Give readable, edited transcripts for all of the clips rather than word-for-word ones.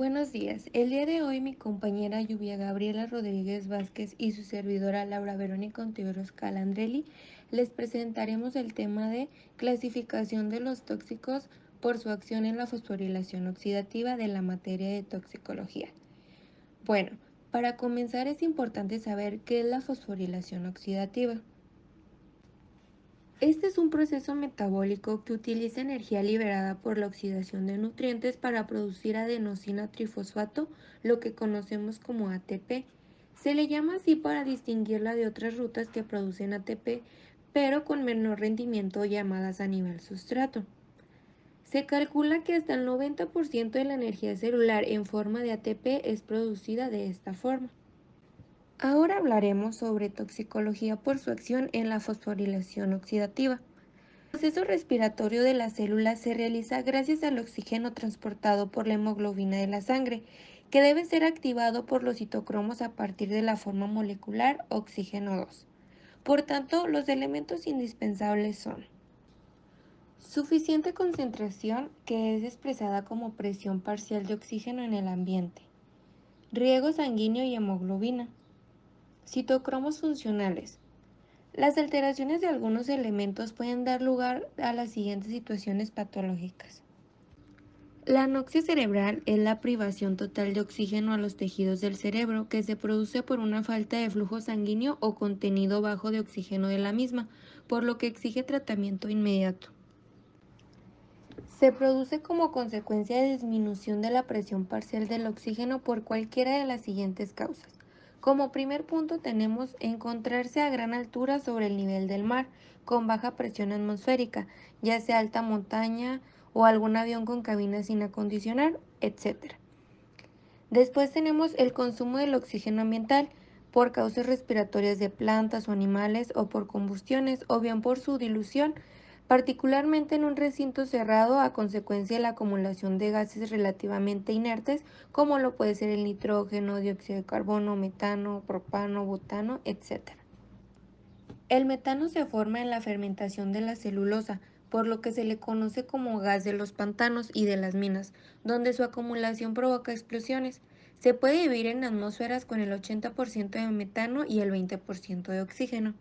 Buenos días. El día de hoy mi compañera Lluvia Gabriela Rodríguez Vázquez y su servidora Laura Verónica Ontiveros Calandrelli les presentaremos el tema de clasificación de los tóxicos por su acción en la fosforilación oxidativa de la materia de toxicología. Bueno, para comenzar es importante saber qué es la fosforilación oxidativa. Este es un proceso metabólico que utiliza energía liberada por la oxidación de nutrientes para producir adenosina trifosfato, lo que conocemos como ATP. Se le llama así para distinguirla de otras rutas que producen ATP, pero con menor rendimiento llamadas a nivel sustrato. Se calcula que hasta el 90% de la energía celular en forma de ATP es producida de esta forma. Ahora hablaremos sobre toxicología por su acción en la fosforilación oxidativa. El proceso respiratorio de las células se realiza gracias al oxígeno transportado por la hemoglobina de la sangre, que debe ser activado por los citocromos a partir de la forma molecular oxígeno 2. Por tanto, los elementos indispensables son suficiente concentración, que es expresada como presión parcial de oxígeno en el ambiente, riego sanguíneo y hemoglobina, citocromos funcionales. Las alteraciones de algunos elementos pueden dar lugar a las siguientes situaciones patológicas. La anoxia cerebral es la privación total de oxígeno a los tejidos del cerebro que se produce por una falta de flujo sanguíneo o contenido bajo de oxígeno de la misma, por lo que exige tratamiento inmediato. Se produce como consecuencia de disminución de la presión parcial del oxígeno por cualquiera de las siguientes causas. Como primer punto tenemos encontrarse a gran altura sobre el nivel del mar, con baja presión atmosférica, ya sea alta montaña o algún avión con cabina sin acondicionar, etc. Después tenemos el consumo del oxígeno ambiental por causas respiratorias de plantas o animales o por combustiones o bien por su dilución, particularmente en un recinto cerrado a consecuencia de la acumulación de gases relativamente inertes como lo puede ser el nitrógeno, dióxido de carbono, metano, propano, butano, etc. El metano se forma en la fermentación de la celulosa, por lo que se le conoce como gas de los pantanos y de las minas, donde su acumulación provoca explosiones. Se puede vivir en atmósferas con el 80% de metano y el 20% de oxígeno.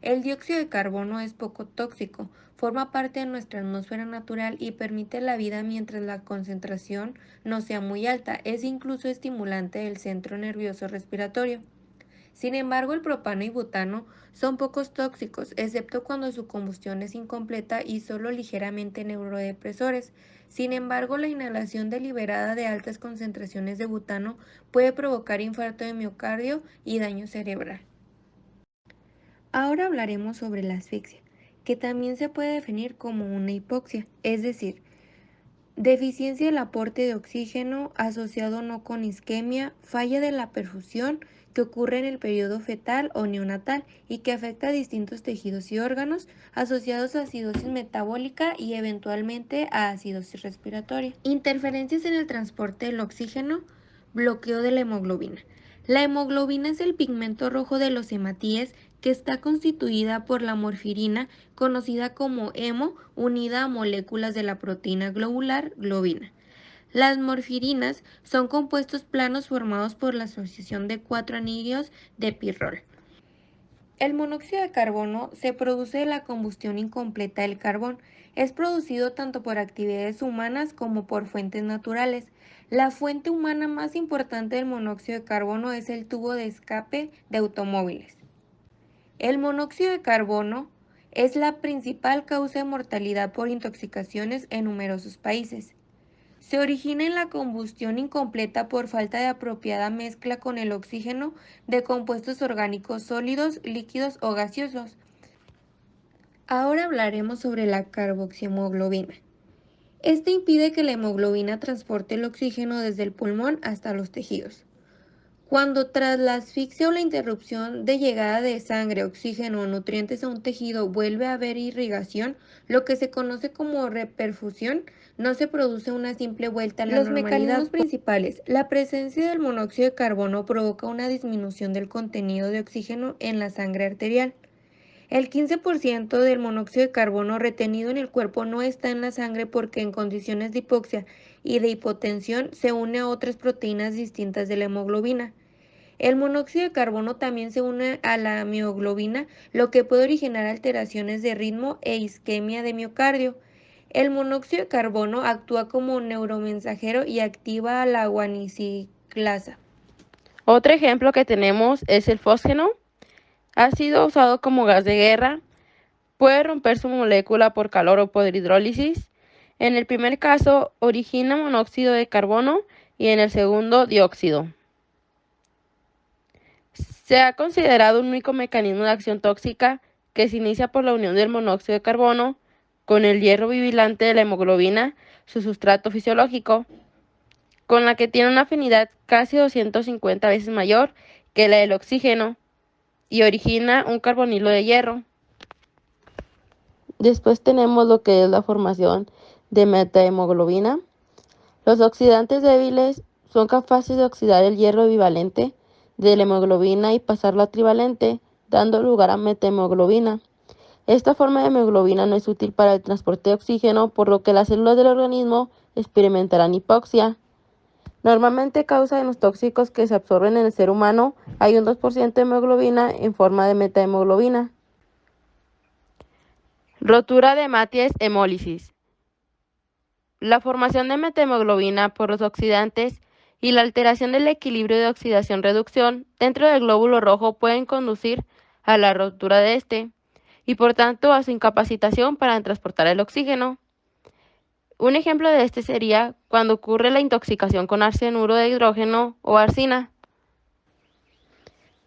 El dióxido de carbono es poco tóxico, forma parte de nuestra atmósfera natural y permite la vida mientras la concentración no sea muy alta, es incluso estimulante del centro nervioso respiratorio. Sin embargo, el propano y butano son pocos tóxicos, excepto cuando su combustión es incompleta y solo ligeramente neurodepresores. Sin embargo, la inhalación deliberada de altas concentraciones de butano puede provocar infarto de miocardio y daño cerebral. Ahora hablaremos sobre la asfixia, que también se puede definir como una hipoxia, es decir, deficiencia del aporte de oxígeno asociado no con isquemia, falla de la perfusión que ocurre en el periodo fetal o neonatal y que afecta a distintos tejidos y órganos asociados a acidosis metabólica y eventualmente a acidosis respiratoria. Interferencias en el transporte del oxígeno, bloqueo de la hemoglobina. La hemoglobina es el pigmento rojo de los hematíes que está constituida por la morfirina, conocida como hemo, unida a moléculas de la proteína globular globina. Las morfirinas son compuestos planos formados por la asociación de 4 anillos de pirrol. El monóxido de carbono se produce de la combustión incompleta del carbón. Es producido tanto por actividades humanas como por fuentes naturales. La fuente humana más importante del monóxido de carbono es el tubo de escape de automóviles. El monóxido de carbono es la principal causa de mortalidad por intoxicaciones en numerosos países. Se origina en la combustión incompleta por falta de apropiada mezcla con el oxígeno de compuestos orgánicos sólidos, líquidos o gaseosos. Ahora hablaremos sobre la carboxihemoglobina. Este impide que la hemoglobina transporte el oxígeno desde el pulmón hasta los tejidos. Cuando tras la asfixia o la interrupción de llegada de sangre, oxígeno o nutrientes a un tejido vuelve a haber irrigación, lo que se conoce como reperfusión, no se produce una simple vuelta a la normalidad. Los mecanismos principales. La presencia del monóxido de carbono provoca una disminución del contenido de oxígeno en la sangre arterial. El 15% del monóxido de carbono retenido en el cuerpo no está en la sangre porque en condiciones de hipoxia y de hipotensión se une a otras proteínas distintas de la hemoglobina. El monóxido de carbono también se une a la mioglobina, lo que puede originar alteraciones de ritmo e isquemia de miocardio. El monóxido de carbono actúa como neuromensajero y activa a la guaniciclasa. Otro ejemplo que tenemos es el fósgeno. Ha sido usado como gas de guerra. Puede romper su molécula por calor o por hidrólisis. En el primer caso, origina monóxido de carbono y en el segundo, dióxido. Se ha considerado un único mecanismo de acción tóxica que se inicia por la unión del monóxido de carbono con el hierro bivalente de la hemoglobina, su sustrato fisiológico, con la que tiene una afinidad casi 250 veces mayor que la del oxígeno y origina un carbonilo de hierro. Después tenemos lo que es la formación de metahemoglobina. Los oxidantes débiles son capaces de oxidar el hierro bivalente de la hemoglobina y pasarlo a trivalente, dando lugar a metahemoglobina. Esta forma de hemoglobina no es útil para el transporte de oxígeno, por lo que las células del organismo experimentarán hipoxia. Normalmente, a causa de los tóxicos que se absorben en el ser humano, hay un 2% de hemoglobina en forma de metahemoglobina. Rotura de maties hemólisis. La formación de metahemoglobina por los oxidantes y la alteración del equilibrio de oxidación-reducción dentro del glóbulo rojo pueden conducir a la rotura de este y por tanto a su incapacitación para transportar el oxígeno. Un ejemplo de este sería cuando ocurre la intoxicación con arsenuro de hidrógeno o arsina.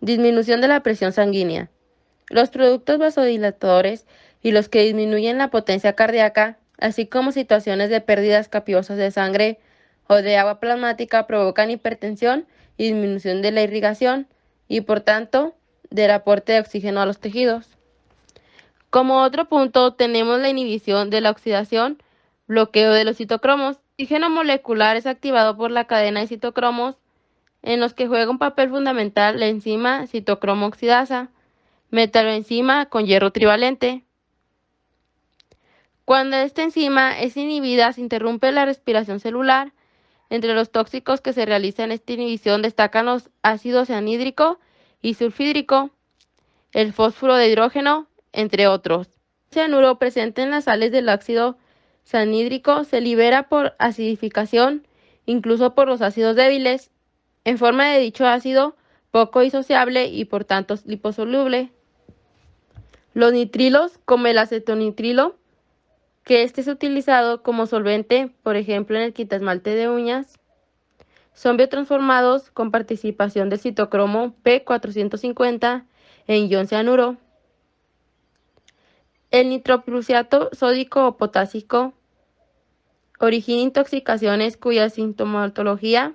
Disminución de la presión sanguínea. Los productos vasodilatadores y los que disminuyen la potencia cardíaca, así como situaciones de pérdidas copiosas de sangre o de agua plasmática, provocan hipertensión y disminución de la irrigación y, por tanto, del aporte de oxígeno a los tejidos. Como otro punto, tenemos la inhibición de la oxidación, bloqueo de los citocromos. El oxígeno molecular es activado por la cadena de citocromos, en los que juega un papel fundamental la enzima citocromo oxidasa, metaloenzima con hierro trivalente. Cuando esta enzima es inhibida, se interrumpe la respiración celular. Entre los tóxicos que se realizan en esta inhibición destacan los ácidos cianhídrico y sulfídrico, el fósforo de hidrógeno, entre otros. El cianuro presente en las sales del ácido cianhídrico se libera por acidificación, incluso por los ácidos débiles, en forma de dicho ácido poco disociable y por tanto liposoluble. Los nitrilos, como el acetonitrilo, que este es utilizado como solvente, por ejemplo en el quitasmalte de uñas, son biotransformados con participación del citocromo P450 en ion cianuro. El nitroprusiato sódico o potásico origina intoxicaciones cuya sintomatología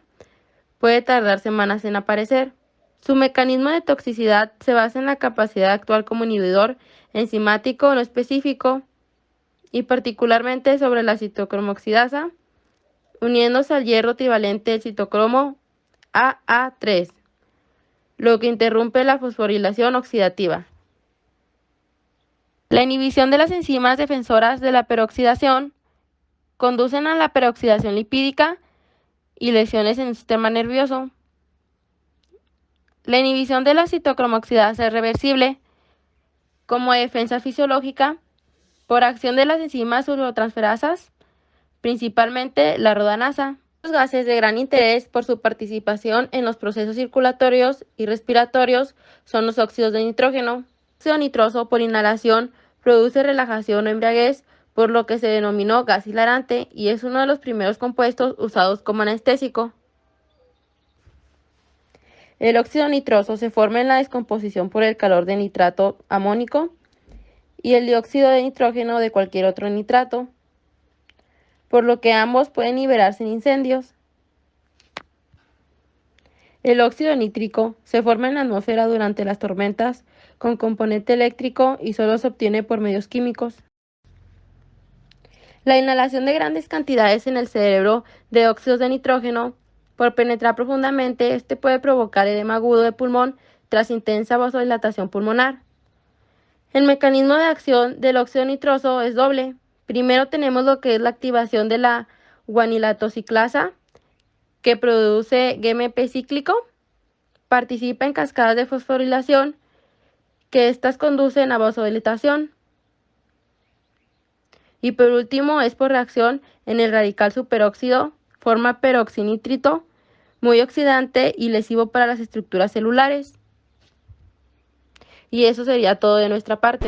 puede tardar semanas en aparecer. Su mecanismo de toxicidad se basa en la capacidad de actuar como inhibidor enzimático no específico y particularmente sobre la citocromoxidasa, uniéndose al hierro trivalente del citocromo AA3, lo que interrumpe la fosforilación oxidativa. La inhibición de las enzimas defensoras de la peroxidación conducen a la peroxidación lipídica y lesiones en el sistema nervioso. La inhibición de la citocromoxidasa es reversible como defensa fisiológica por acción de las enzimas sulfotransferasas, principalmente la rodanasa. Los gases de gran interés por su participación en los procesos circulatorios y respiratorios son los óxidos de nitrógeno. El óxido nitroso por inhalación produce relajación o embriaguez, por lo que se denominó gas hilarante y es uno de los primeros compuestos usados como anestésico. El óxido nitroso se forma en la descomposición por el calor de nitrato amónico y el dióxido de nitrógeno de cualquier otro nitrato, por lo que ambos pueden liberarse en incendios. El óxido nítrico se forma en la atmósfera durante las tormentas con componente eléctrico y solo se obtiene por medios químicos. La inhalación de grandes cantidades en el cerebro de óxidos de nitrógeno, por penetrar profundamente, puede provocar edema agudo de pulmón tras intensa vasodilatación pulmonar. El mecanismo de acción del óxido nitroso es doble. Primero tenemos lo que es la activación de la guanilatociclasa, que produce GMP cíclico. Participa en cascadas de fosforilación, que estas conducen a vasodilatación. Y por último es por reacción en el radical superóxido, forma peroxinitrito, muy oxidante y lesivo para las estructuras celulares. Y eso sería todo de nuestra parte.